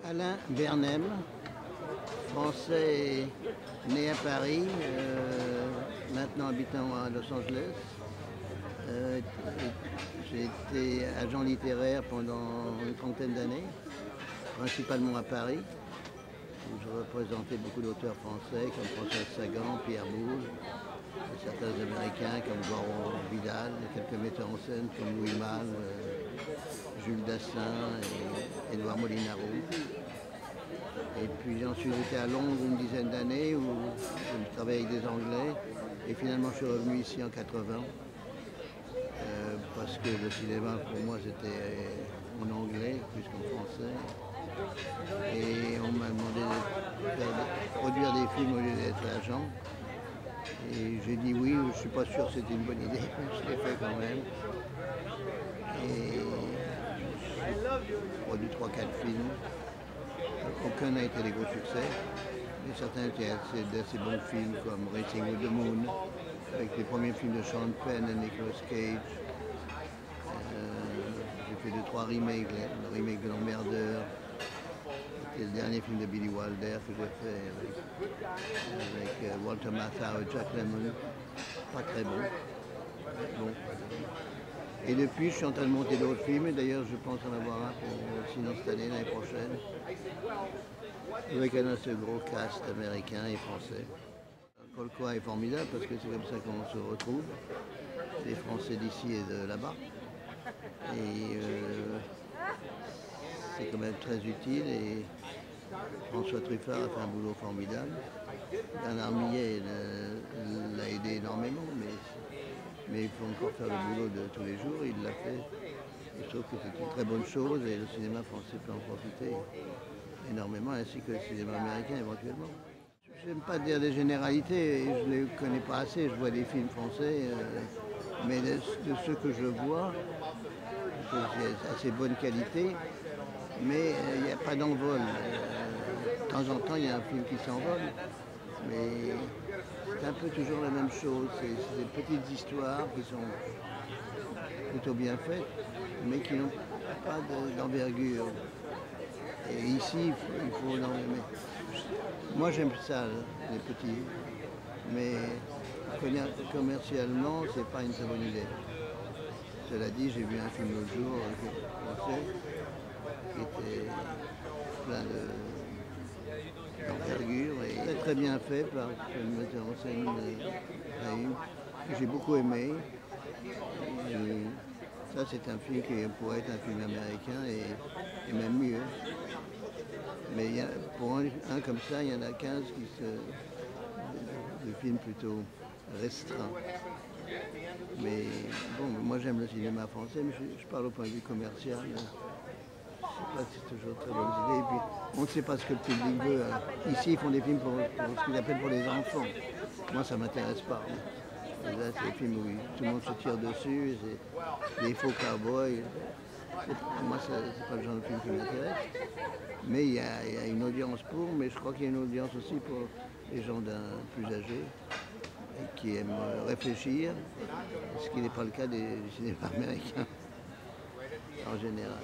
Alain Bernem, français né à Paris, maintenant habitant à Los Angeles. J'ai été agent littéraire pendant une trentaine d'années, principalement à Paris, où je représentais beaucoup d'auteurs français comme François Sagan, Pierre Boulle, et certains Américains comme Goro Vidal, et quelques metteurs en scène comme Louis Malle, Jules Dassin et Édouard Molinaro. Et puis ensuite j'étais à Londres une dizaine d'années où je travaillais avec des Anglais et finalement je suis revenu ici en 80 parce que le cinéma pour moi c'était en anglais plus qu'en français et on m'a demandé de produire des films au lieu d'être agent et j'ai dit oui, je ne suis pas sûr que c'était une bonne idée, mais je l'ai fait quand même et j'ai produit 3-4 films. Aucun n'a été des gros succès, mais certains étaient d'assez bons films comme Racing with the Moon, avec les premiers films de Sean Penn et Nicolas Cage. J'ai fait 2-3 remakes, le remake de L'Emmerdeur, c'était le dernier film de Billy Wilder que j'ai fait avec Walter Matthau et Jack Lemmon, pas très bon. Et depuis, je suis en train de monter d'autres films, et d'ailleurs, je pense en avoir un pour sinon cette année, l'année prochaine, avec un assez gros cast américain et français. Colquhoun est formidable parce que c'est comme ça qu'on se retrouve, les Français d'ici et de là-bas. Et c'est quand même très utile, et François Truffard a fait un boulot formidable. Bernard Millet l'a aidé énormément, mais il faut encore faire le boulot de tous les jours, il l'a fait. Je trouve que c'est une très bonne chose et le cinéma français peut en profiter énormément, ainsi que le cinéma américain éventuellement. Je n'aime pas dire des généralités, je ne les connais pas assez, je vois des films français, mais de ceux que je vois, c'est assez bonne qualité, mais il n'y a pas d'envol. De temps en temps, il y a un film qui s'envole, mais c'est un peu toujours la même chose. C'est des petites histoires qui sont plutôt bien faites, mais qui n'ont pas d'envergure. Et ici, il faut énormément. Moi, j'aime ça, les petits, mais commercialement, c'est pas une très bonne idée. Cela dit, j'ai vu un film l'autre jour français qui était plein d'envergure et très bien fait par le metteur en scène Raïm, que j'ai beaucoup aimé. Et ça, c'est un film qui pourrait être un film américain et même mieux. Mais pour un comme ça, il y en a 15 de films plutôt restreints. Mais bon, moi j'aime le cinéma français, mais je parle au point de vue commercial. Je ne sais pas si c'est toujours très bonne idée. Et puis, on ne sait pas ce que le public veut. Alors, ici, ils font des films pour ce qu'ils appellent pour les enfants. Moi, ça ne m'intéresse pas. Là, c'est des films où tout le monde se tire dessus, c'est des faux cow-boys. Moi, c'est pas le genre de film qui m'intéresse. Mais il y a une audience pour, mais je crois qu'il y a une audience aussi pour les gens plus âgés et qui aiment réfléchir, ce qui n'est pas le cas du cinéma américain en général.